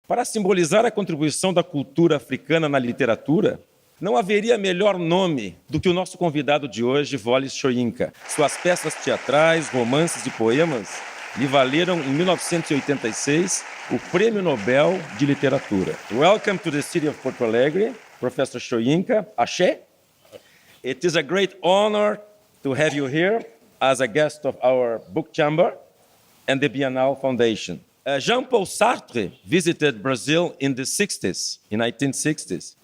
Para simbolizar a contribuição da cultura africana na literatura, não haveria melhor nome do que o nosso convidado de hoje, Wole Soyinka. Suas peças teatrais, romances e poemas lhe valeram, em 1986, o Prêmio Nobel de Literatura. Welcome to the city of Porto Alegre, Professor Soyinka. Axé. It is a great honor to have you here as a guest of our book chamber and the Bienal Foundation. Jean-Paul Sartre visited Brazil in the 1960s.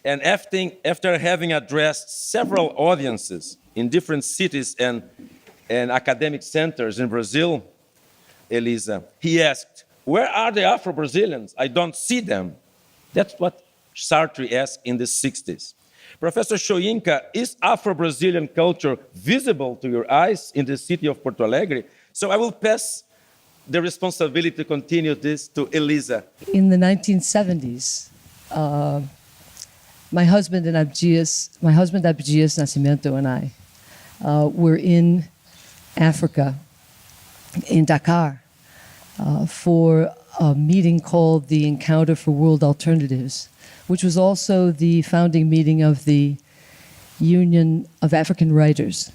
And after having addressed several audiences in different cities and academic centers in Brazil, Elisa, he asked, "Where are the Afro-Brazilians? I don't see them." That's what Sartre asked in the 60s. Professor Soyinka, is Afro-Brazilian culture visible to your eyes in the city of Porto Alegre? So I will pass the responsibility to continue this to Elisa. In the 1970s, my husband Abdias Nascimento and I were in Africa, in Dakar, for a meeting called the Encounter for World Alternatives, which was also the founding meeting of the Union of African Writers,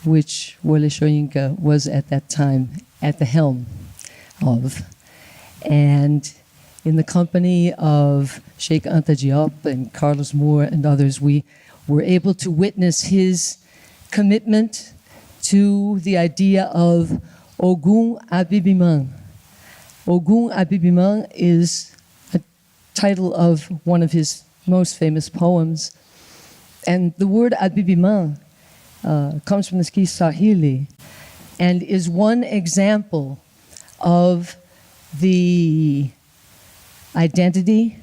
which Wole Soyinka was at that time at the helm of. And in the company of Sheikh Anta Diop and Carlos Moore and others, we were able to witness his commitment to the idea of Ogun Abibiman. Ogun Abibiman is a title of one of his most famous poems. And the word Abibiman comes from the Kiswahili and is one example of the identity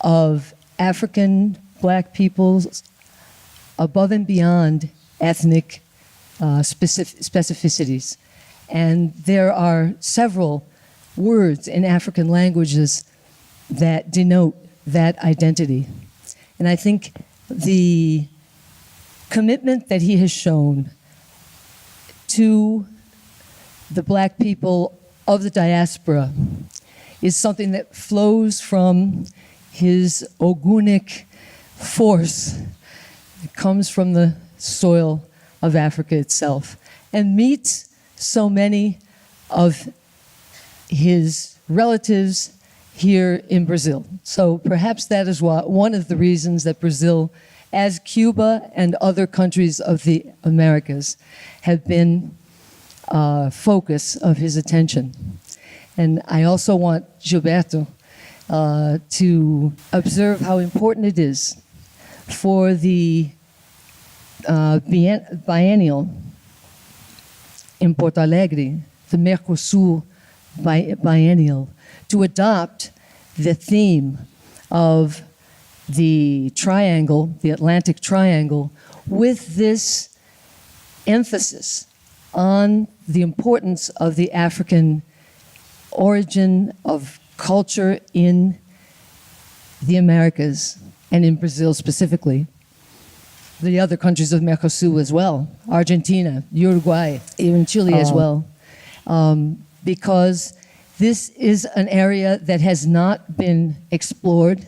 of African Black peoples above and beyond ethnic specificities. And there are several words in African languages that denote that identity. And I think the commitment that he has shown to the Black people of the diaspora is something that flows from his Ogunic force. It comes from the soil of Africa itself and meets so many of his relatives here in Brazil. So perhaps that is one of the reasons that Brazil, as Cuba and other countries of the Americas, have been focus of his attention. And I also want Gilberto to observe how important it is for the biennial in Porto Alegre, the Mercosul biennial, to adopt the theme of the triangle, the Atlantic Triangle, with this emphasis on the importance of the African origin of culture in the Americas and in Brazil specifically. The other countries of Mercosul as well, Argentina, Uruguay, even Chile as well, because this is an area that has not been explored,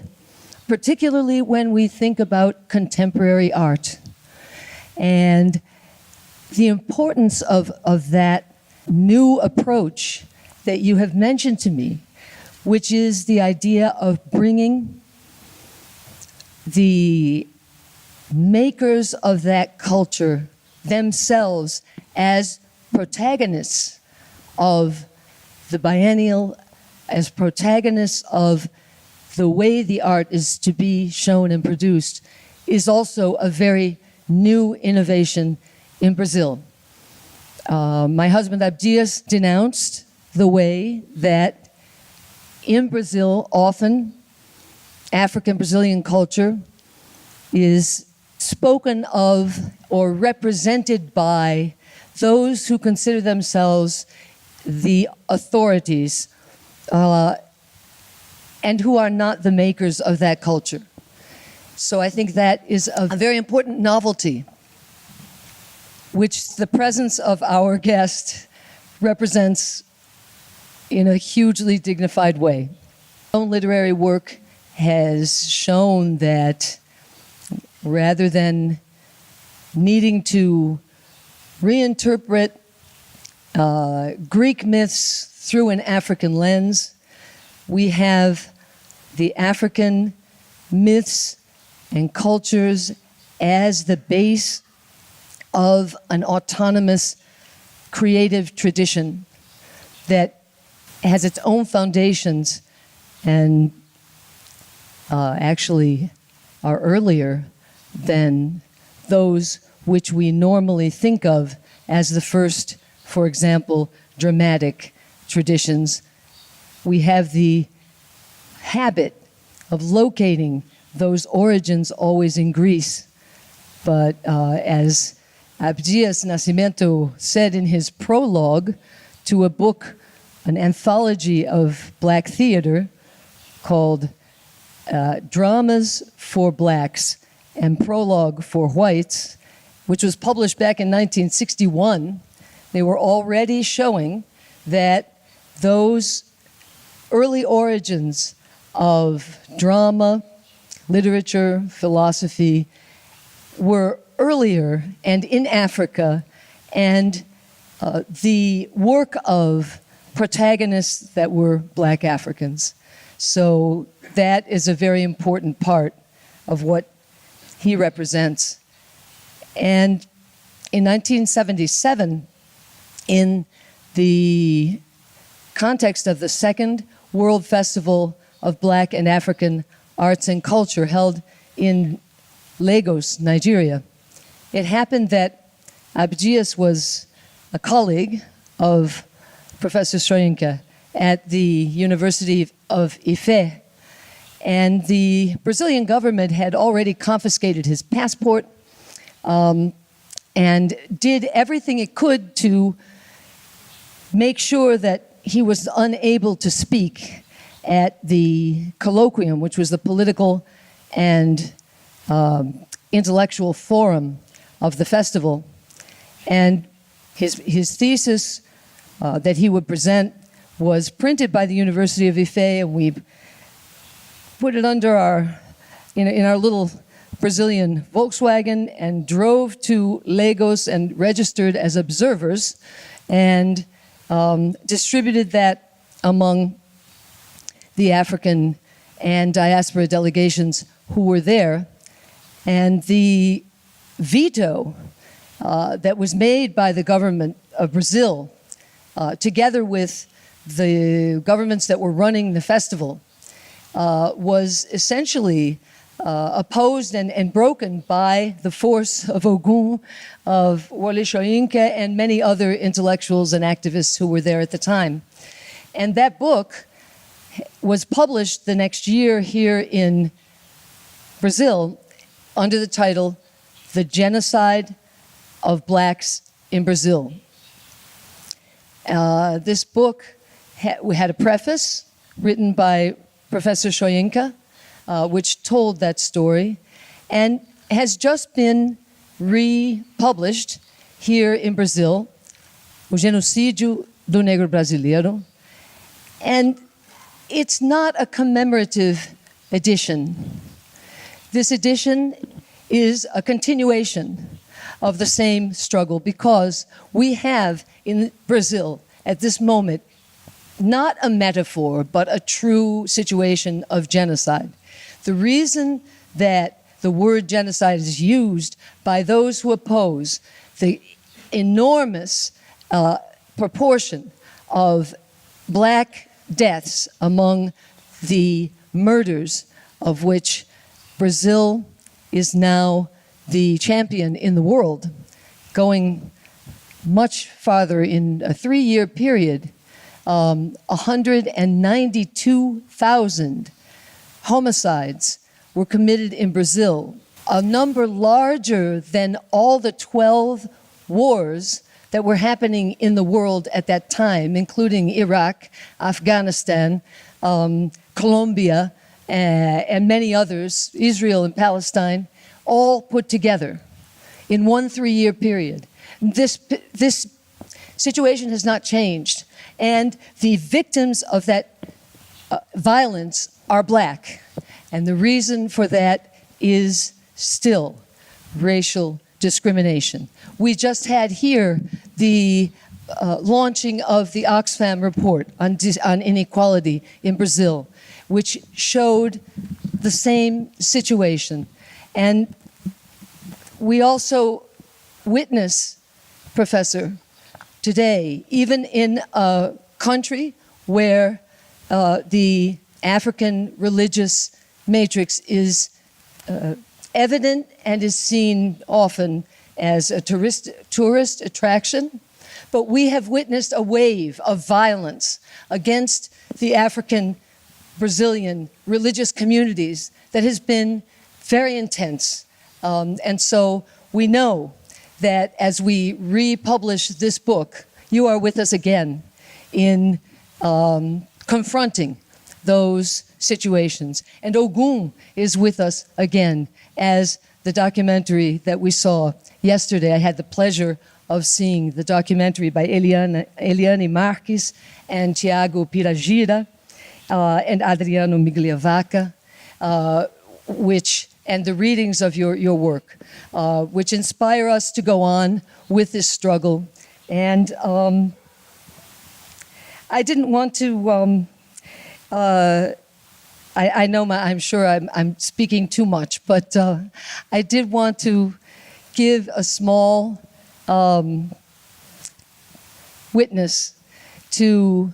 particularly when we think about contemporary art. And the importance of that new approach that you have mentioned to me, which is the idea of bringing the makers of that culture themselves as protagonists of the biennial, as protagonists of the way the art is to be shown and produced, is also a very new innovation in Brazil. My husband Abdias denounced the way that in Brazil, often African Brazilian culture is spoken of or represented by those who consider themselves the authorities and who are not the makers of that culture. So I think that is a very important novelty, which the presence of our guest represents in a hugely dignified way. Own literary work has shown that rather than needing to reinterpret Greek myths through an African lens, we have the African myths and cultures as the base of an autonomous creative tradition that has its own foundations and actually are earlier than those which we normally think of as the first, for example, dramatic traditions. We have the habit of locating those origins always in Greece. But as Abdias Nascimento said in his prologue to a book, an anthology of Black theater called Dramas for Blacks and Prologue for Whites, which was published back in 1961, they were already showing that those early origins of drama, literature, philosophy were earlier and in Africa, and the work of protagonists that were Black Africans. So that is a very important part of what he represents. And in 1977, in the context of the Second World Festival of Black and African Arts and Culture held in Lagos, Nigeria, it happened that Abdias was a colleague of Professor Soyinka at the University of Ife, and the Brazilian government had already confiscated his passport and did everything it could to make sure that he was unable to speak at the colloquium, which was the political and intellectual forum of the festival. And his thesis that he would present was printed by the University of Ife, and we put it under in our little Brazilian Volkswagen and drove to Lagos and registered as observers and distributed that among the African and diaspora delegations who were there. And the veto that was made by the government of Brazil, together with the governments that were running the festival, was essentially opposed and broken by the force of Ogun, of Wole Soyinka, and many other intellectuals and activists who were there at the time. And that book was published the next year here in Brazil under the title, The Genocide of Blacks in Brazil. This book had a preface written by Professor Soyinka, which told that story, and has just been republished here in Brazil, O Genocídio do Negro Brasileiro. And it's not a commemorative edition. This edition is a continuation of the same struggle, because we have in Brazil at this moment not a metaphor, but a true situation of genocide. The reason that the word genocide is used by those who oppose the enormous proportion of Black deaths among the murders of which Brazil is now the champion in the world, going much farther in a 3-year period. 192,000 homicides were committed in Brazil, a number larger than all the 12 wars that were happening in the world at that time, including Iraq, Afghanistan, Colombia, and many others, Israel and Palestine, all put together in one 3-year period. This situation has not changed, and the victims of that violence are black. And the reason for that is still racial discrimination. We just had here the launching of the Oxfam report on inequality in Brazil, which showed the same situation. And we also witness, Professor, today, even in a country where the African religious matrix is evident and is seen often as a tourist attraction, but we have witnessed a wave of violence against the African Brazilian religious communities that has been very intense. And so we know that as we republish this book, you are with us again in confronting those situations. And Ogun is with us again, as the documentary that we saw yesterday. I had the pleasure of seeing the documentary by Eliane Marques and Tiago Piragira and Adriano Migliavaca, and the readings of your work, which inspire us to go on with this struggle. And I didn't want to, I know I'm sure I'm speaking too much, but I did want to give a small witness to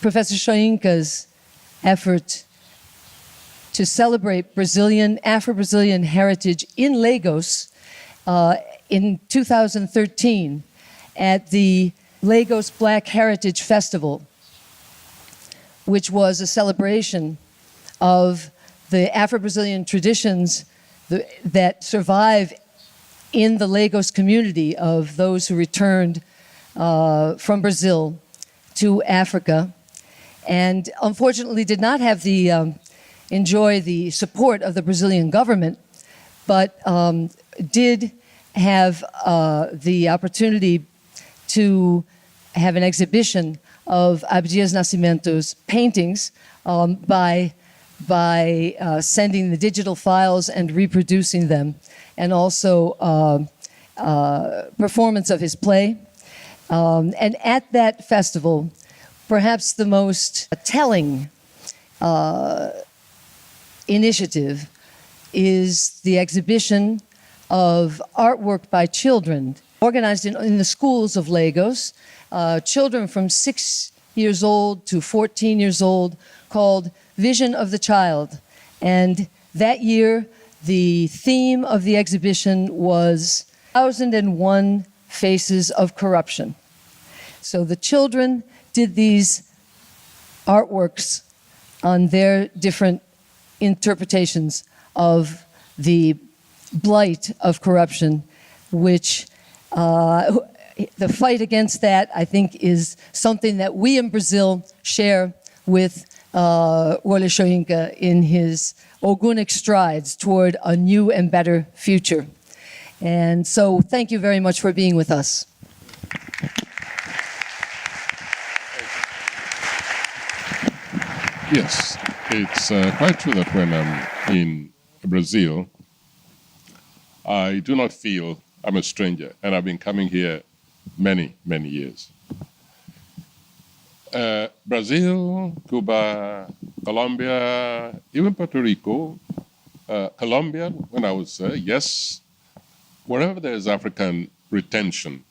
Professor Soyinka's effort to celebrate Afro-Brazilian heritage in Lagos in 2013 at the Lagos Black Heritage Festival, which was a celebration of the Afro-Brazilian traditions that survive in the Lagos community of those who returned from Brazil to Africa, and unfortunately did not have enjoy the support of the Brazilian government, but did have the opportunity to have an exhibition of Abdias Nascimento's paintings by sending the digital files and reproducing them, and also performance of his play. And at that festival, perhaps the most telling initiative is the exhibition of artwork by children organized in the schools of Lagos, children from 6 years old to 14 years old, called Vision of the Child. And that year, the theme of the exhibition was 1001 Faces of Corruption. So the children did these artworks on their different interpretations of the blight of corruption, which the fight against that, I think, is something that we in Brazil share with Wole Soyinka in his Ogunic strides toward a new and better future. And so thank you very much for being with us. Yes, it's quite true that when I'm in Brazil, I do not feel I'm a stranger, and I've been coming here many, many years. Brazil, Cuba, Colombia, even Puerto Rico, Colombia, when I was there, yes, wherever there is African retention,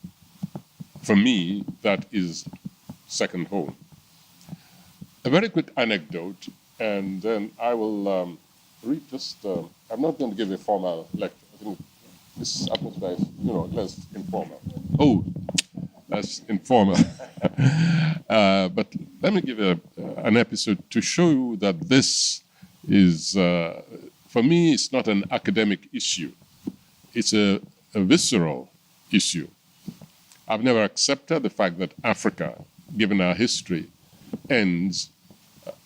for me, that is second home. A very quick anecdote, and then I will read just, I'm not going to give a formal lecture. I think this atmosphere is, less informal. Oh, less informal. But let me give an episode to show you that this is, for me, it's not an academic issue. It's a visceral issue. I've never accepted the fact that Africa, given our history, ends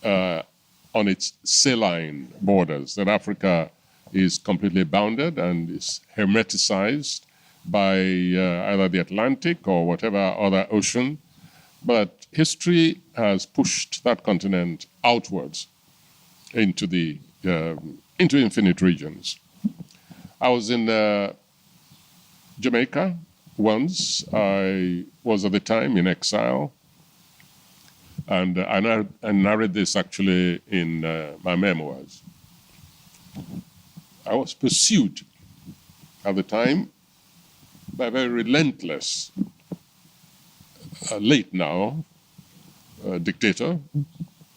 on its saline borders, that Africa is completely bounded and is hermeticized by either the Atlantic or whatever other ocean, But history has pushed that continent outwards into infinite regions. I was in Jamaica once. I was at the time in exile, and I narrate this actually in my memoirs. I was pursued at the time by a very relentless, late now, dictator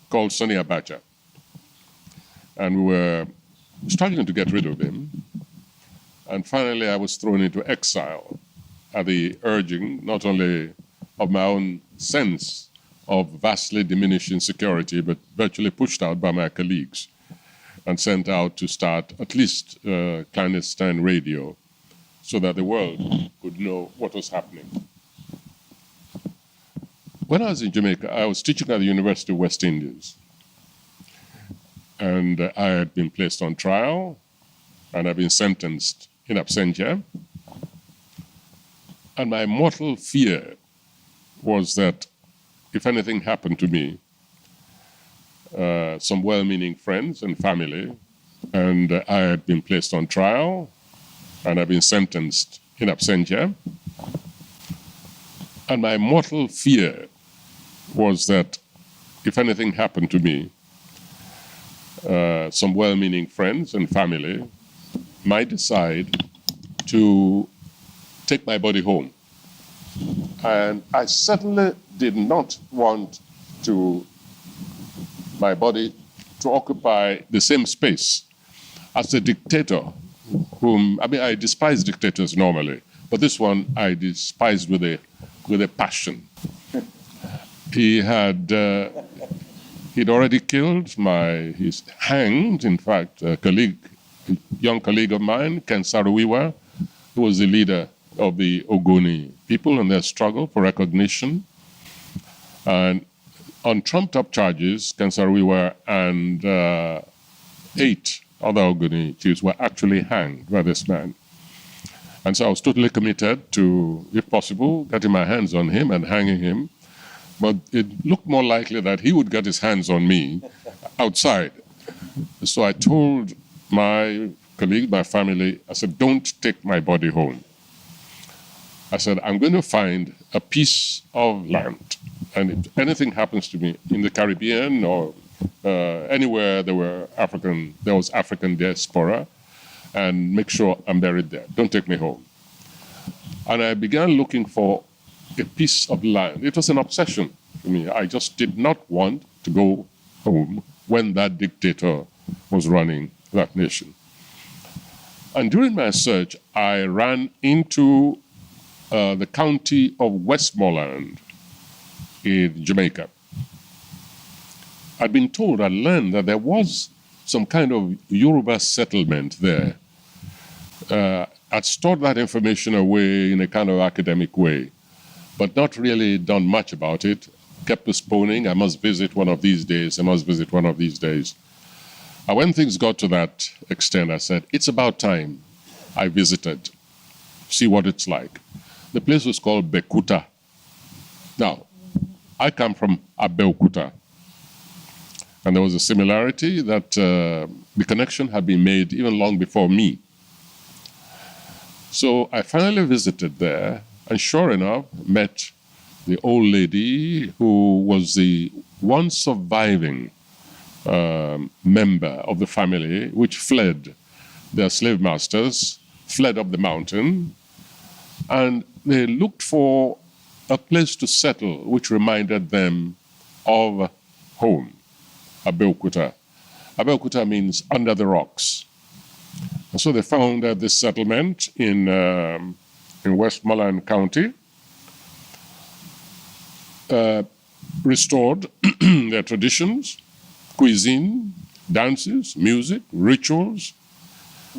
called Sani Abacha. And we were struggling to get rid of him. And finally, I was thrown into exile at the urging not only of my own sense of vastly diminishing security, but virtually pushed out by my colleagues and sent out to start at least clandestine radio so that the world could know what was happening. When I was in Jamaica, I was teaching at the University of West Indies. And I had been placed on trial, and I'd been sentenced in absentia. And my mortal fear was that if anything happened to me, some well-meaning friends and family, and I had been placed on trial, and I'd been sentenced in absentia. And my mortal fear was that if anything happened to me, some well-meaning friends and family might decide to take my body home. And I certainly did not want my body to occupy the same space as the dictator I despise dictators normally, but this one I despised with a passion. He'd already killed he's hanged, in fact, a young colleague of mine, Ken Saro-Wiwa, who was the leader of the Ogoni people in their struggle for recognition. And on trumped-up charges, Ken Saro-Wiwa and 8 other Ogoni chiefs were actually hanged by this man. And so I was totally committed to, if possible, getting my hands on him and hanging him. But it looked more likely that he would get his hands on me outside. So I told my colleagues, my family, I said, don't take my body home. I said, I'm going to find a piece of land. And if anything happens to me in the Caribbean or anywhere there was African diaspora, and make sure I'm buried there. Don't take me home. And I began looking for a piece of land. It was an obsession for me. I just did not want to go home when that dictator was running that nation. And during my search, I ran into the county of Westmoreland in Jamaica. I'd been told, I learned that there was some kind of Yoruba settlement there. I'd stored that information away in a kind of academic way, but not really done much about it. Kept postponing, I must visit one of these days, I must visit one of these days. And when things got to that extent, I said, it's about time I visited, see what it's like. The place was called Bekuta. Now, I come from Abeokuta, and there was a similarity that the connection had been made even long before me. So I finally visited there, and sure enough, met the old lady who was the one surviving member of the family which fled their slave masters, fled up the mountain, and they looked for a place to settle which reminded them of home, Abeokuta. Abeokuta means under the rocks. And so they found this settlement in Westmoreland County, restored their traditions, cuisine, dances, music, rituals,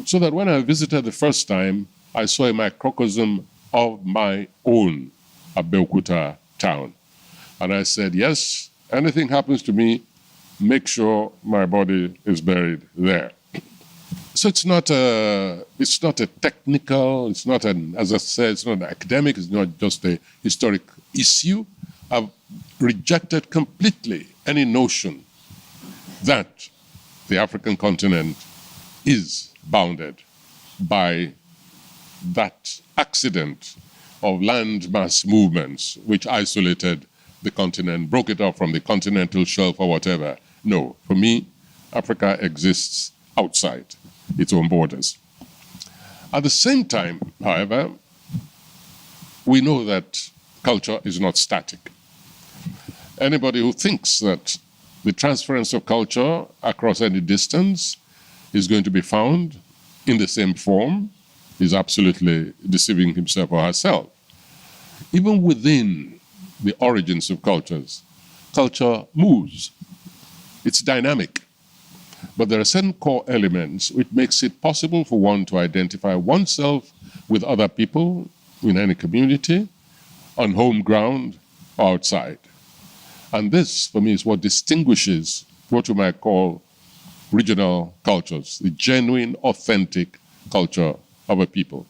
so that when I visited the first time, I saw a microcosm of my own Abeokuta town. And I said, yes, anything happens to me, make sure my body is buried there. So it's not a technical, it's not as I said, it's not an academic, it's not just a historic issue. I've rejected completely any notion that the African continent is bounded by that accident of land mass movements which isolated the continent, broke it off from the continental shelf or whatever. No, for me, Africa exists outside its own borders. At the same time, however, we know that culture is not static. Anybody who thinks that the transference of culture across any distance is going to be found in the same form is absolutely deceiving himself or herself. Even within the origins of cultures, culture moves. It's dynamic. But there are certain core elements which makes it possible for one to identify oneself with other people in any community, on home ground or outside. And this, for me, is what distinguishes what you might call regional cultures, the genuine, authentic culture of a people.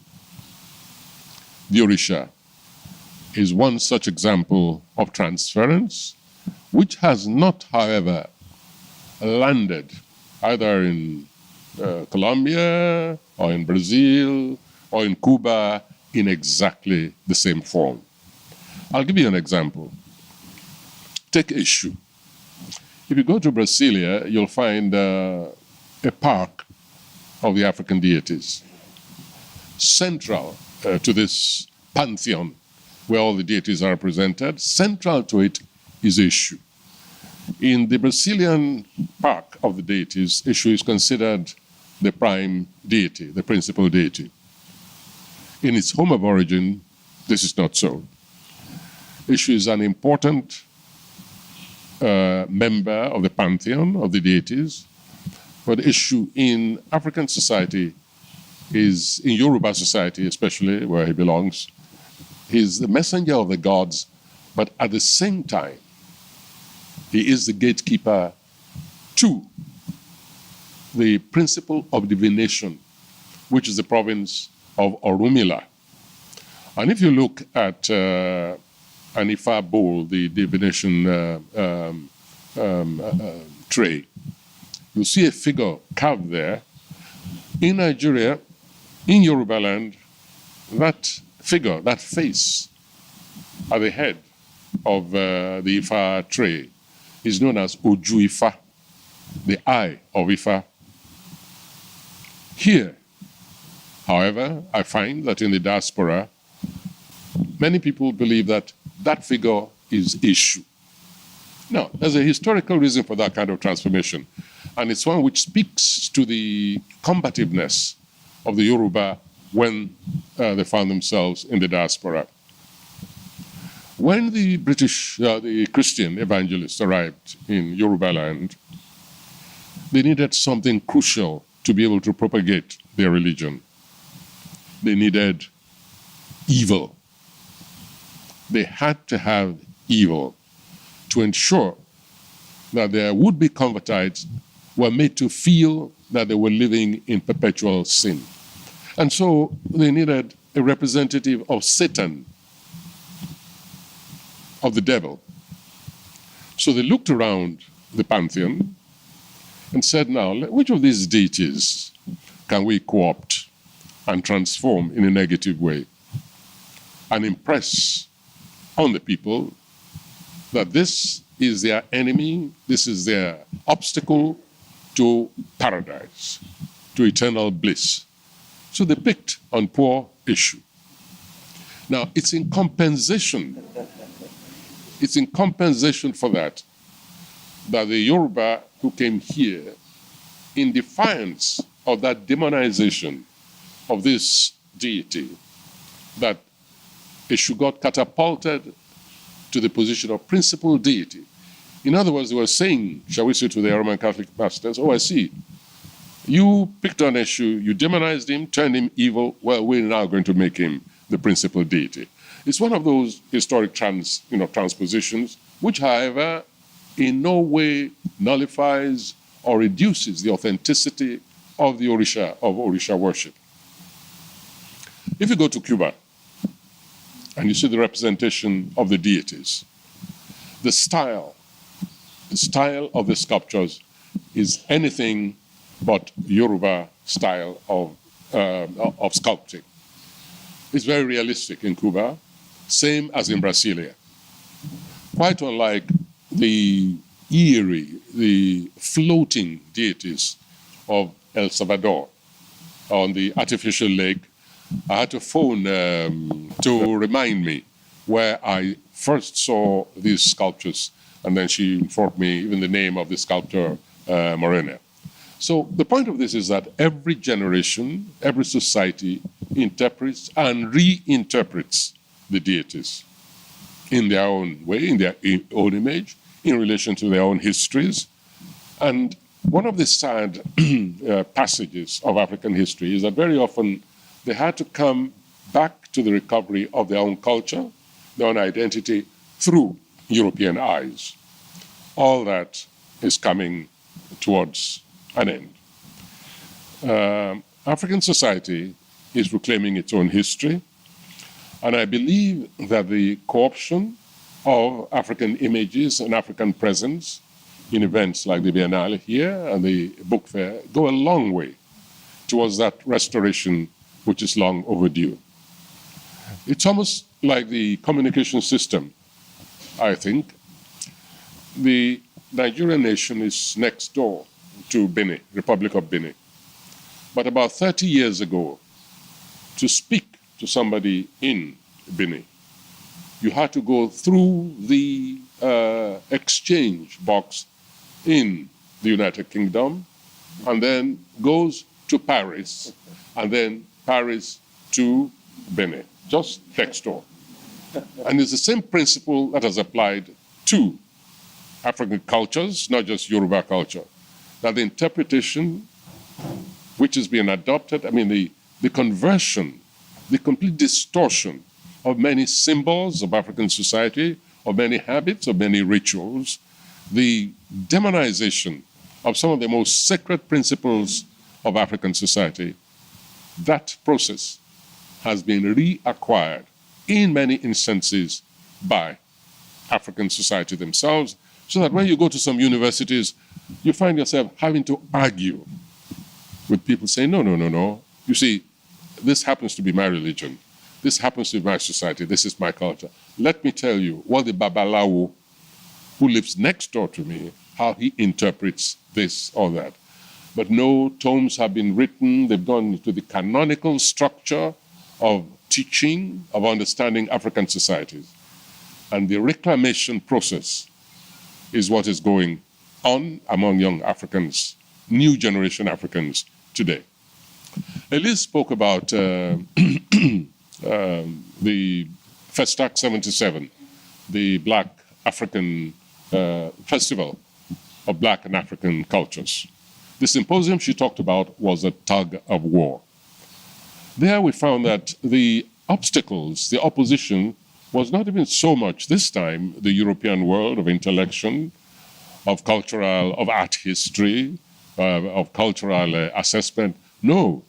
The Orisha is one such example of transference, which has not, however, landed either in Colombia or in Brazil or in Cuba in exactly the same form. I'll give you an example. Take Eshu. If you go to Brasilia, you'll find a park of the African deities. Central to this pantheon where all the deities are represented, central to it is Eshu. In the Brazilian park of the deities, Eshu is considered the prime deity, the principal deity. In its home of origin, this is not so. Eshu is an important member of the pantheon of the deities, but Eshu in African society is, in Yoruba society especially, where he belongs, he's the messenger of the gods, but at the same time, he is the gatekeeper to the principle of divination, which is the province of Orunmila. And if you look at an Ifa bowl, the divination tray, you'll see a figure carved there. In Nigeria, in Yoruba land, that figure, that face at the head of the Ifa tray is known as Oju Ifa, the eye of Ifa. Here, however, I find that in the diaspora, many people believe that that figure is Eshu. Now, there's a historical reason for that kind of transformation, and it's one which speaks to the combativeness of the Yoruba when they found themselves in the diaspora. When the the Christian evangelists arrived in Yoruba land, they needed something crucial to be able to propagate their religion. They needed evil. They had to have evil to ensure that their would-be convertites were made to feel that they were living in perpetual sin. And so they needed a representative of Satan, of the devil. So they looked around the pantheon and said, now, which of these deities can we co-opt and transform in a negative way and impress on the people that this is their enemy, this is their obstacle to paradise, to eternal bliss. So they picked on poor Eshu. Now, it's in compensation for that the Yoruba who came here, in defiance of that demonization of this deity, that Eshu got catapulted to the position of principal deity. In other words, they were saying, shall we say to the Roman Catholic masters, oh, I see, you picked on Eshu, you demonized him, turned him evil, well, we're now going to make him the principal deity. It's one of those historic transpositions, which, however, in no way nullifies or reduces the authenticity of the Orisha, of Orisha worship. If you go to Cuba, and you see the representation of the deities, the style of the sculptures is anything but Yoruba style of sculpting. It's very realistic in Cuba, same as in Brasilia. Quite unlike the eerie, the floating deities of El Salvador on the artificial lake. I had to phone to remind me where I first saw these sculptures, and then she informed me even the name of the sculptor, Morena. So the point of this is that every generation, every society interprets and reinterprets the deities in their own way, in their own image, in relation to their own histories. And one of the sad passages of African history is that very often they had to come back to the recovery of their own culture, their own identity, through European eyes. All that is coming towards an end. African society is reclaiming its own history, and I believe that the co-option of African images and African presence in events like the Bienal here and the book fair go a long way towards that restoration which is long overdue. It's almost like the communication system, I think. The Nigerian nation is next door to Benin, Republic of Benin. But about 30 years ago, to speak to somebody in Benin, you had to go through the exchange box in the United Kingdom, and then goes to Paris, and then Paris to Benin, just next door. And it's the same principle that has applied to African cultures, not just Yoruba culture, that the interpretation which is being adopted, I mean, the conversion, the complete distortion of many symbols of African society, of many habits, of many rituals, the demonization of some of the most sacred principles of African society, that process has been reacquired in many instances by African society themselves, so that when you go to some universities, you find yourself having to argue with people saying, no. You see, this happens to be my religion. This happens to be my society. This is my culture. Let me tell you what the Babalawo, who lives next door to me, how he interprets this or that. But no, tomes have been written. They've gone into the canonical structure of teaching, of understanding African societies. And the reclamation process is what is going on among young Africans, new generation Africans today. Elise spoke about the Festac 77, the Black African Festival of Black and African Cultures. The symposium she talked about was a tug of war. There we found that the obstacles, the opposition, was not even so much this time the European world of intellection, of cultural, of art history, of cultural assessment. No,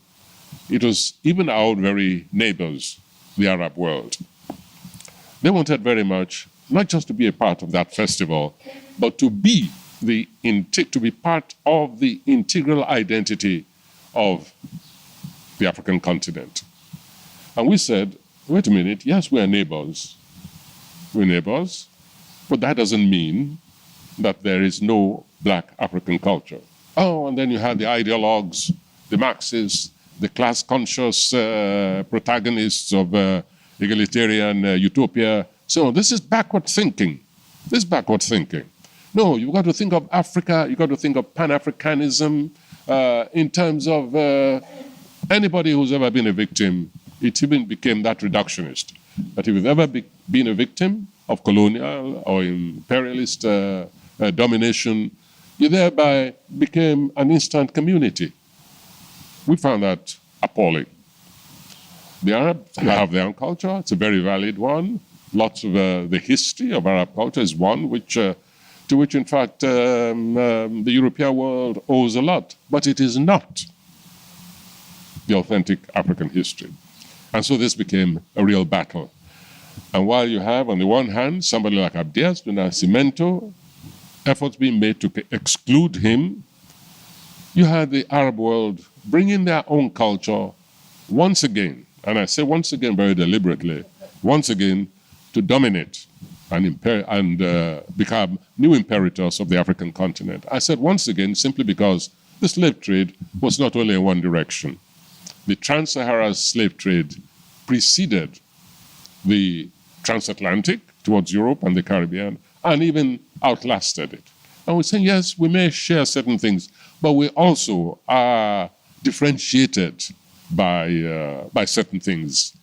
it was even our very neighbors, the Arab world. They wanted very much, not just to be a part of that festival, but to be part of the integral identity of the African continent. And we said, wait a minute, yes, we are neighbors. We're neighbors, but that doesn't mean that there is no Black African culture. Oh, and then you had the ideologues, the Marxists, the class-conscious protagonists of egalitarian utopia. So this is backward thinking. This is backward thinking. No, you've got to think of Africa, you've got to think of Pan-Africanism in terms of anybody who's ever been a victim. It even became that reductionist, that if you've ever been a victim of colonial or imperialist domination, you thereby became an instant community. We found that appalling. The Arabs have their own culture. It's a very valid one. Lots of the history of Arab culture is one to which, in fact, the European world owes a lot. But it is not the authentic African history. And so this became a real battle. And while you have, on the one hand, somebody like Abdias do Nascimento, efforts being made to exclude him, you had the Arab world bringing their own culture once again, and I say once again very deliberately, once again to dominate and become new imperators of the African continent. I said once again simply because the slave trade was not only in one direction. The trans-Saharan slave trade preceded the transatlantic towards Europe and the Caribbean, and even outlasted it. And we're saying, yes, we may share certain things, but we also are differentiated by certain things,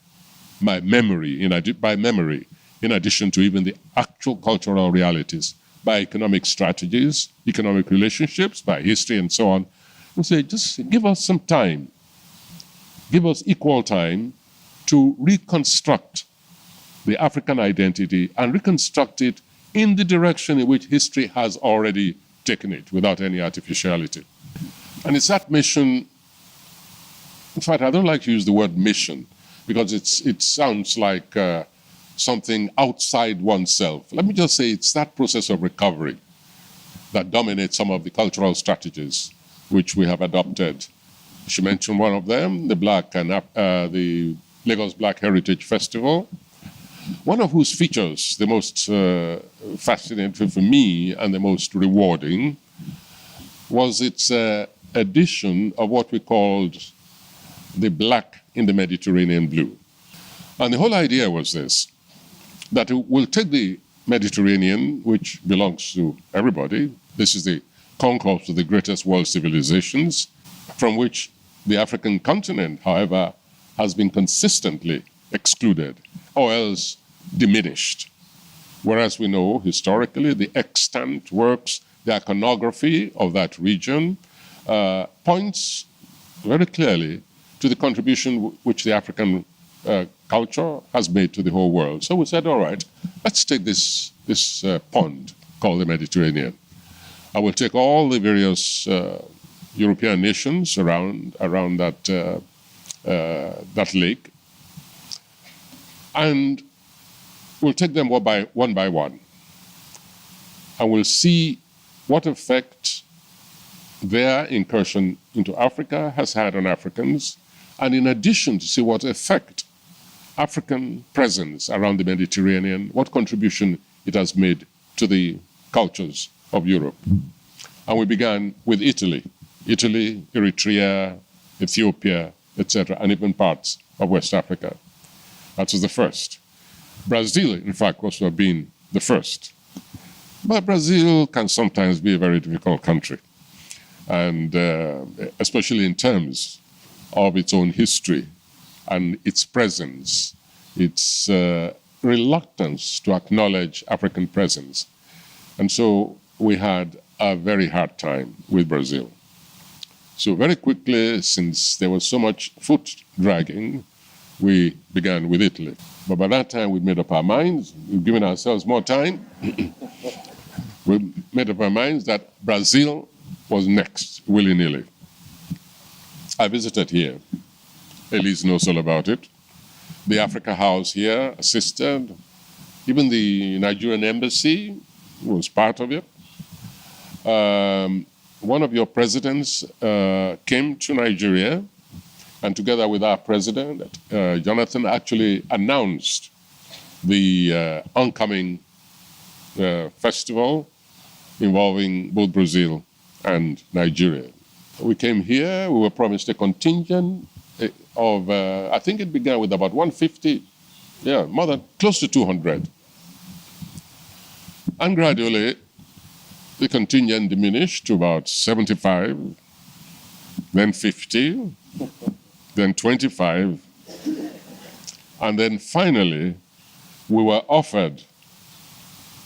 by memory, in addition to even the actual cultural realities, by economic strategies, economic relationships, by history and so on. We say, just give us some time, give us equal time to reconstruct the African identity and reconstruct it in the direction in which history has already taken it without any artificiality. And it's that mission, in fact, I don't like to use the word mission because it sounds like something outside oneself. Let me just say it's that process of recovery that dominates some of the cultural strategies which we have adopted. She mentioned one of them, the Lagos Black Heritage Festival, one of whose features, the most fascinating for me and the most rewarding, was its addition of what we called the black in the Mediterranean blue. And the whole idea was this, that it will take the Mediterranean, which belongs to everybody. This is the concourse of the greatest world civilizations, from which the African continent, however, has been consistently excluded or else diminished. Whereas we know historically the extant works, the iconography of that region points very clearly to the contribution which the African culture has made to the whole world. So we said, all right, let's take this pond called the Mediterranean. I will take all the various European nations around that lake, and we'll take them one by one, and we'll see what effect their incursion into Africa has had on Africans, and in addition to see what effect African presence around the Mediterranean, what contribution it has made to the cultures of Europe. And we began with Italy, Eritrea, Ethiopia, etc., and even parts of West Africa. That was the first. Brazil, in fact, was to have been the first. But Brazil can sometimes be a very difficult country, and especially in terms of its own history and its presence, its reluctance to acknowledge African presence. And so we had a very hard time with Brazil. So very quickly, since there was so much foot dragging, we began with Italy. But by that time, we'd made up our minds, we'd given ourselves more time. We made up our minds that Brazil was next, willy-nilly. I visited here. Elise knows all about it. The Africa House here assisted. Even the Nigerian embassy was part of it. One of your presidents came to Nigeria, and together with our president, Jonathan actually announced the oncoming festival involving both Brazil and Nigeria. We came here, we were promised a contingent of, I think it began with about 150, close to 200. And gradually, the contingent diminished to about 75, then 50, then 25, and then finally, we were offered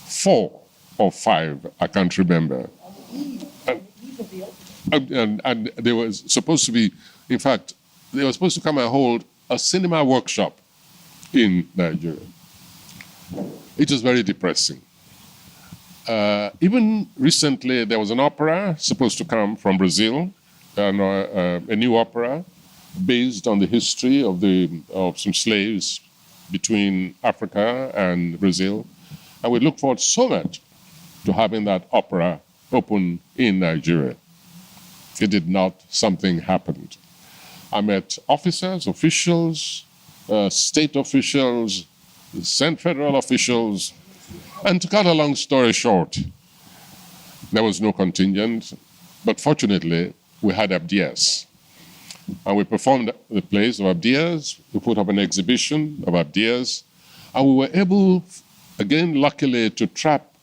4 or 5, I can't remember. And they were supposed to be, in fact, they were supposed to come and hold a cinema workshop in Nigeria. It was very depressing. Even recently, there was an opera supposed to come from Brazil, a new opera based on the history of some slaves between Africa and Brazil. And we look forward so much to having that opera open in Nigeria. It did not, something happened. I met officers, officials, state officials, federal officials, and to cut a long story short, there was no contingent, but fortunately, we had Abdias. And we performed the plays of Abdias, we put up an exhibition of Abdias, and we were able, again, luckily, to trap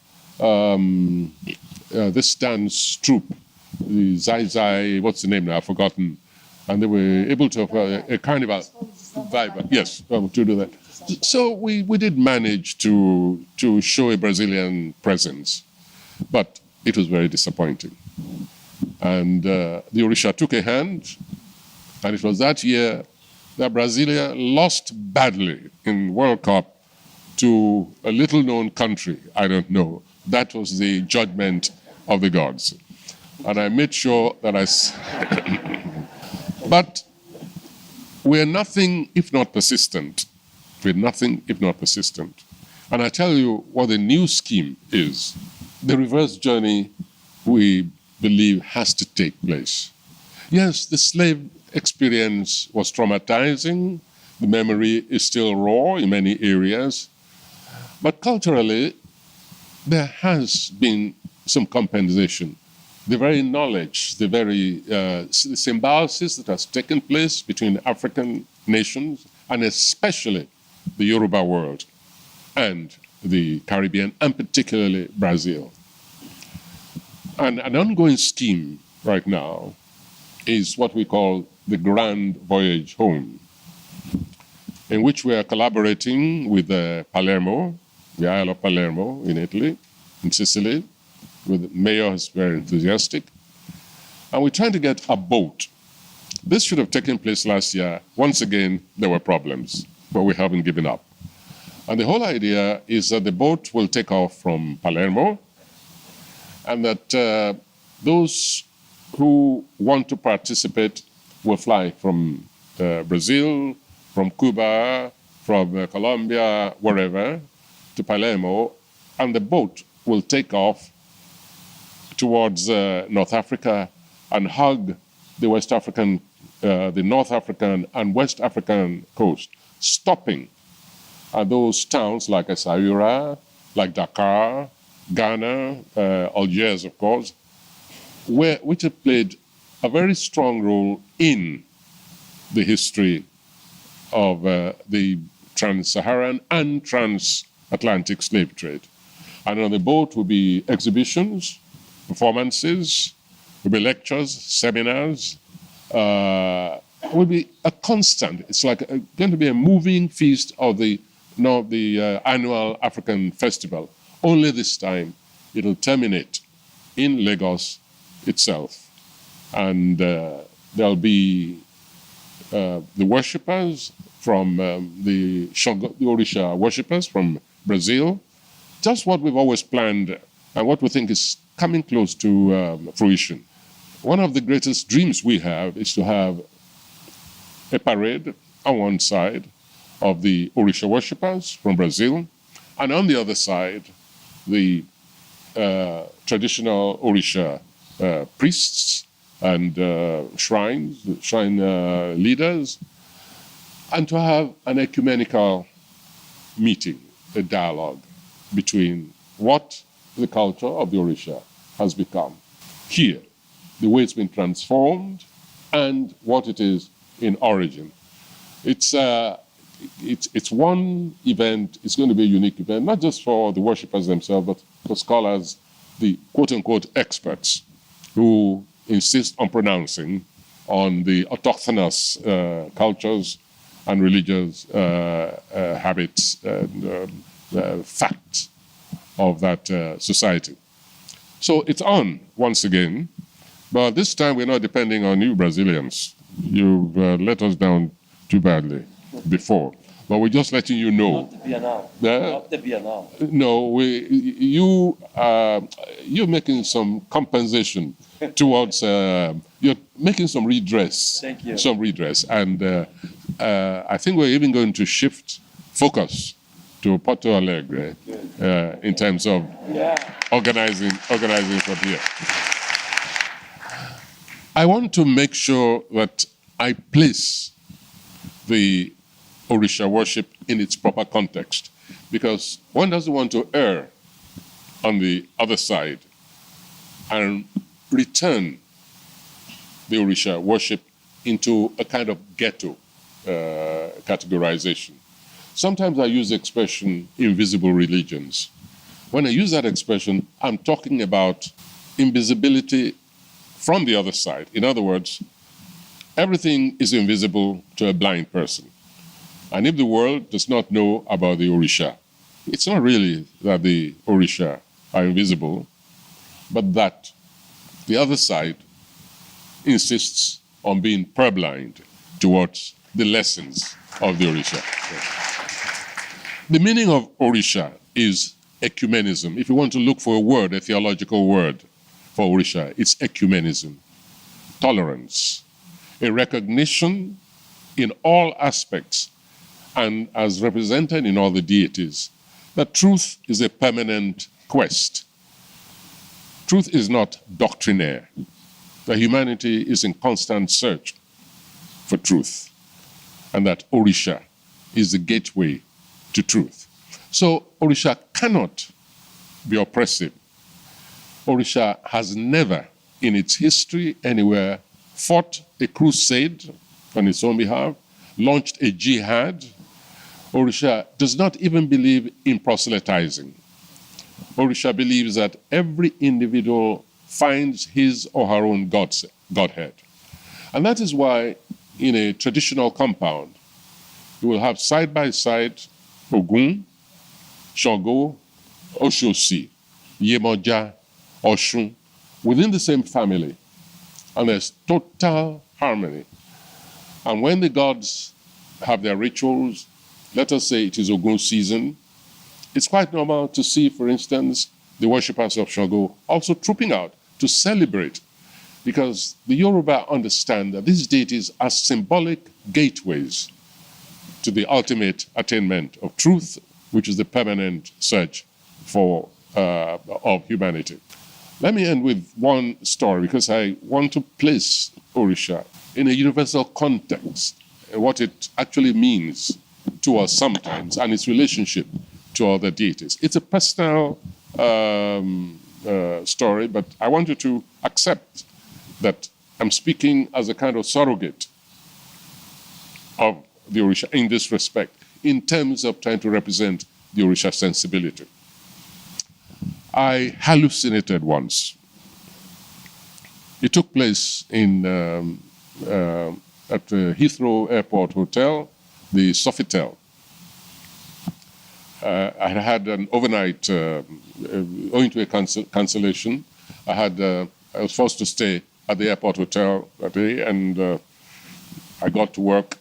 this dance troupe, the Zai Zai, what's the name now, I've forgotten, and they were able to have a carnival vibe, yes, to do that. So we did manage to show a Brazilian presence, but it was very disappointing. And the Orisha took a hand, and it was that year that Brasilia lost badly in World Cup to a little-known country, I don't know. That was the judgment of the gods. And I made sure that but we're nothing if not persistent. We're nothing if not persistent. And I tell you what the new scheme is. The reverse journey, we believe, has to take place. Yes, the slave experience was traumatizing. The memory is still raw in many areas. But culturally, there has been some compensation. The very knowledge, the very symbiosis that has taken place between African nations, and especially the Yoruba world and the Caribbean, and particularly Brazil. And an ongoing scheme right now is what we call the Grand Voyage Home, in which we are collaborating with Palermo, the Isle of Palermo in Italy, in Sicily, with the mayor who's very enthusiastic. And we're trying to get a boat. This should have taken place last year. Once again, there were problems, but we haven't given up. And the whole idea is that the boat will take off from Palermo, and that those who want to participate will fly from Brazil, from Cuba, from Colombia, wherever, to Palermo, and the boat will take off towards North Africa and hug the West African, the North African and West African coast, stopping at those towns like Essaouira, like Dakar, Ghana, Algiers, of course, which have played a very strong role in the history of the trans-Saharan and transatlantic slave trade. And on the boat will be exhibitions, performances, will be lectures, seminars, will be a constant. It's like going to be a moving feast of the annual African festival. Only this time it'll terminate in Lagos itself. And there'll be the worshippers from the Orisha worshippers from Brazil, just what we've always planned and what we think is coming close to fruition. One of the greatest dreams we have is to have a parade on one side of the Orisha worshippers from Brazil, and on the other side, the traditional Orisha priests and shrine leaders, and to have an ecumenical meeting, a dialogue between what the culture of the Orisha has become here, the way it's been transformed, and what it is in origin. It's one event. It's going to be a unique event, not just for the worshippers themselves, but for scholars, the quote-unquote experts who insist on pronouncing on the autochthonous cultures and religious habits and facts of that society. So it's on once again, but this time we're not depending on you Brazilians. You've let us down too badly before, but we're just letting you know. Not the Bienal. Not the Bienal. No, you're making some compensation towards, you're making some redress. Thank you. Some redress. And I think we're even going to shift focus to Porto Alegre in terms of organizing from here. I want to make sure that I place the Orisha worship in its proper context, because one doesn't want to err on the other side and return the Orisha worship into a kind of ghetto categorization. Sometimes I use the expression invisible religions. When I use that expression, I'm talking about invisibility from the other side. In other words, everything is invisible to a blind person. And if the world does not know about the Orisha, it's not really that the Orisha are invisible, but that the other side insists on being purblind towards the lessons of the Orisha. The meaning of Orisha is ecumenism. If you want to look for a word, a theological word for Orisha, it's ecumenism, tolerance, a recognition in all aspects and as represented in all the deities that truth is a permanent quest. Truth is not doctrinaire. That humanity is in constant search for truth, and that Orisha is the gateway to truth. So Orisha cannot be oppressive. Orisha has never in its history anywhere fought a crusade on its own behalf, launched a jihad. Orisha does not even believe in proselytizing. Orisha believes that every individual finds his or her own Godhead. And that is why in a traditional compound, you will have side by side Ogun, Shango, Oshosi, Yemoja, Oshun, within the same family. And there's total harmony. And when the gods have their rituals, let us say it is Ogun season, it's quite normal to see, for instance, the worshippers of Shango also trooping out to celebrate, because the Yoruba understand that these deities are symbolic gateways to the ultimate attainment of truth, which is the permanent search of humanity. Let me end with one story, because I want to place Orisha in a universal context, what it actually means to us sometimes, and its relationship to other deities. It's a personal story, but I want you to accept that I'm speaking as a kind of surrogate of the Orisha in this respect, in terms of trying to represent the Orisha sensibility. I hallucinated once. It took place in at the Heathrow Airport Hotel, the Sofitel. I had an overnight, owing to a cancellation. I was forced to stay at the airport hotel that day, and I got to work.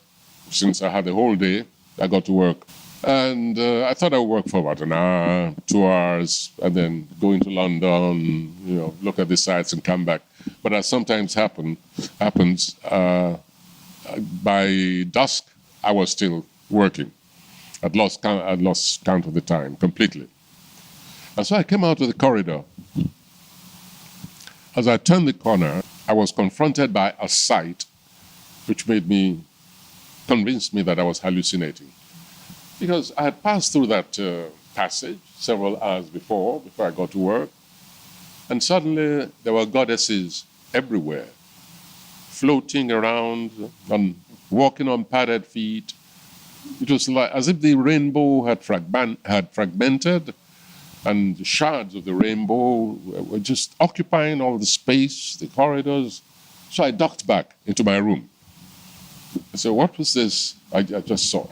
Since I had the whole day, I got to work. And I thought I would work for about an hour, 2 hours, and then go into London, look at the sights and come back. But as sometimes happens, by dusk, I was still working. I'd lost count of the time completely. And so I came out of the corridor. As I turned the corner, I was confronted by a sight which convinced me that I was hallucinating. Because I had passed through that passage several hours before I got to work, and suddenly there were goddesses everywhere, floating around and walking on padded feet. It was like as if the rainbow had fragmented, and the shards of the rainbow were just occupying all the space, the corridors. So I ducked back into my room. I said, what was this I just saw?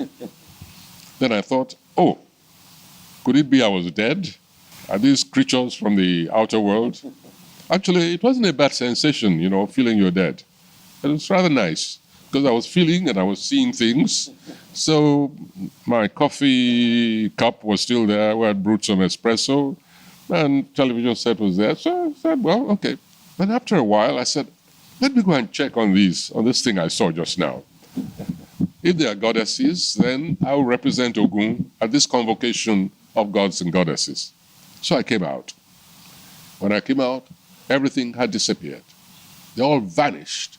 Then I thought, could it be I was dead? Are these creatures from the outer world? Actually, it wasn't a bad sensation, feeling you're dead. It was rather nice, because I was feeling and I was seeing things. So my coffee cup was still there, where I'd brewed some espresso, and television set was there. So I said, well, okay. Then after a while, I said, let me go and check on this thing I saw just now. If they are goddesses, then I will represent Ogun at this convocation of gods and goddesses. So I came out. When I came out, everything had disappeared. They all vanished.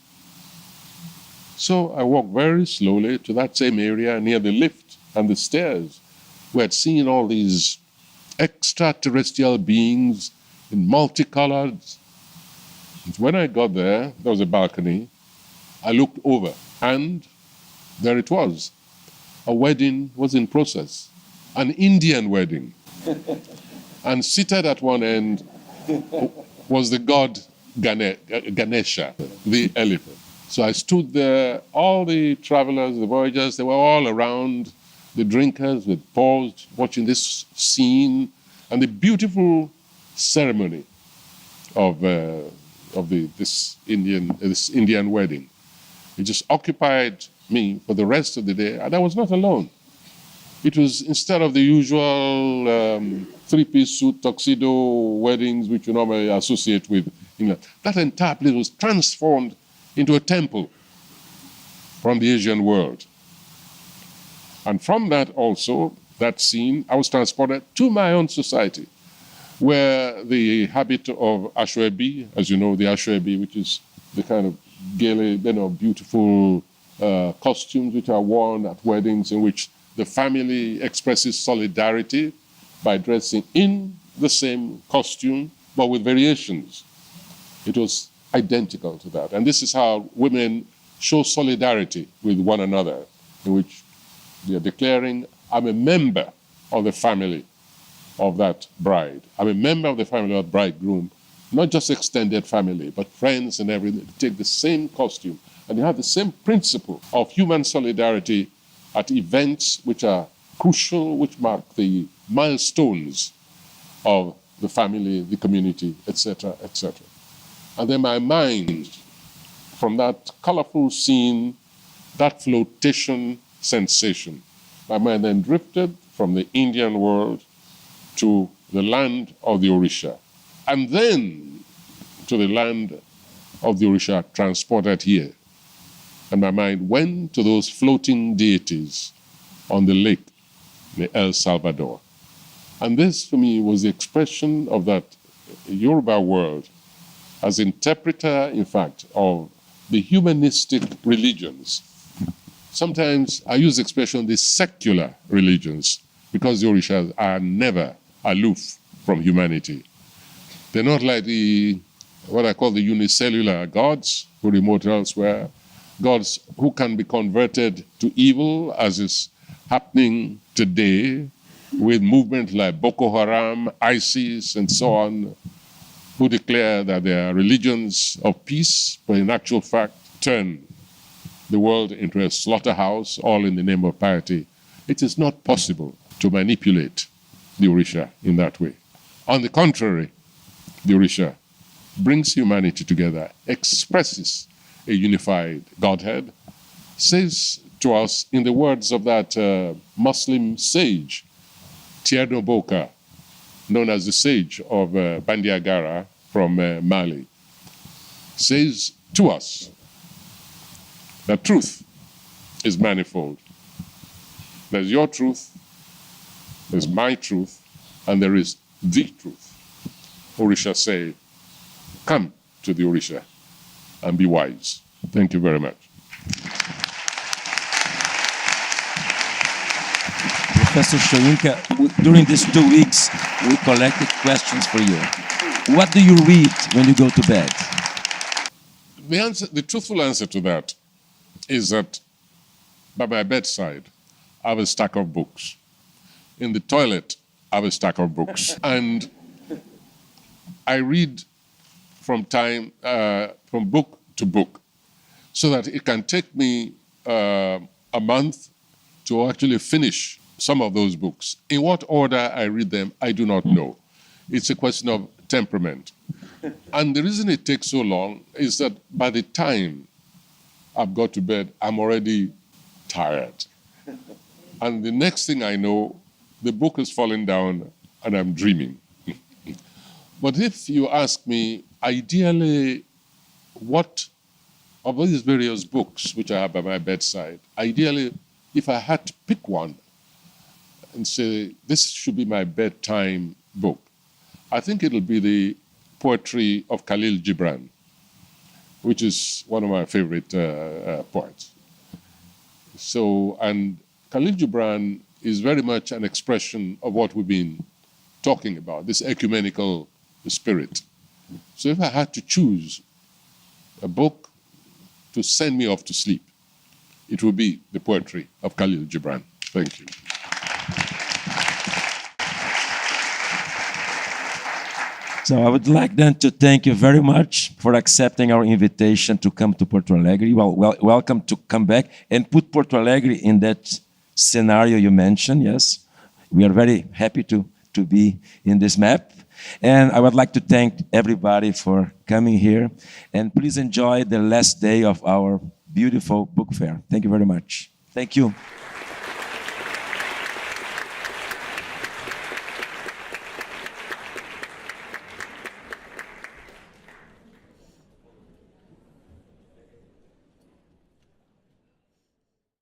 So I walked very slowly to that same area near the lift and the stairs. We had seen all these extraterrestrial beings in multicolored. And when I got there was a balcony. I looked over, and there it was. A wedding was in process, an Indian wedding. And seated at one end was the god Ganesha, the elephant. So I stood there, all the travelers, the voyagers, they were all around, the drinkers with paused, watching this scene and the beautiful ceremony of this Indian wedding. It just occupied me for the rest of the day, and I was not alone. It was, instead of the usual three-piece suit, tuxedo weddings, which you normally associate with England, that entire place was transformed into a temple from the Asian world. And from that also, that scene, I was transported to my own society, where the habit of Ashwebi, as you know, the Ashwebi, which is the kind of gaily, beautiful costumes which are worn at weddings, in which the family expresses solidarity by dressing in the same costume, but with variations. It was identical to that. And this is how women show solidarity with one another, in which they are declaring, I'm a member of the family of that bride. I'm a member of the family of that bridegroom, not just extended family, but friends and everything. They take the same costume, and they have the same principle of human solidarity at events which are crucial, which mark the milestones of the family, the community, etc., etc. And then my mind, from that colorful scene, that flotation sensation, my mind then drifted from the Indian world to the land of the Orisha, and then to the land of the Orisha transported here. And my mind went to those floating deities on the lake, the El Salvador. And this, for me, was the expression of that Yoruba world as interpreter, in fact, of the humanistic religions. Sometimes I use the expression the secular religions, because the Orishas are never aloof from humanity. They're not like what I call the unicellular gods, who remote elsewhere, gods who can be converted to evil, as is happening today with movements like Boko Haram, ISIS, and so on, who declare that they are religions of peace, but in actual fact turn the world into a slaughterhouse, all in the name of piety. It is not possible to manipulate the Orisha in that way. On the contrary, the Orisha brings humanity together, expresses a unified Godhead, says to us, in the words of that Muslim sage, Tierno Boka, known as the sage of Bandiagara from Mali, says to us that truth is manifold. There's your truth, there's my truth, and there is the truth. Orisha say, come to the Orisha and be wise. Thank you very much. Professor Soyinka, during these 2 weeks, we collected questions for you. What do you read when you go to bed? The truthful answer to that is that by my bedside, I have a stack of books. In the toilet, I have a stack of books. And I read from book to book, so that it can take me a month to actually finish some of those books. In what order I read them, I do not know. It's a question of temperament. And the reason it takes so long is that by the time I've got to bed, I'm already tired. And the next thing I know, the book is falling down and I'm dreaming. But if you ask me, ideally, what of these various books which I have by my bedside, ideally, if I had to pick one and say, this should be my bedtime book, I think it'll be the poetry of Khalil Gibran, which is one of my favorite poets. So, and Khalil Gibran is very much an expression of what we've been talking about, this ecumenical spirit. So if I had to choose a book to send me off to sleep, it would be the poetry of Khalil Gibran. Thank you. So I would like then to thank you very much for accepting our invitation to come to Porto Alegre. Welcome to come back and put Porto Alegre in that scenario you mentioned, yes. We are very happy to be in this map. And I would like to thank everybody for coming here. And please enjoy the last day of our beautiful book fair. Thank you very much. Thank you.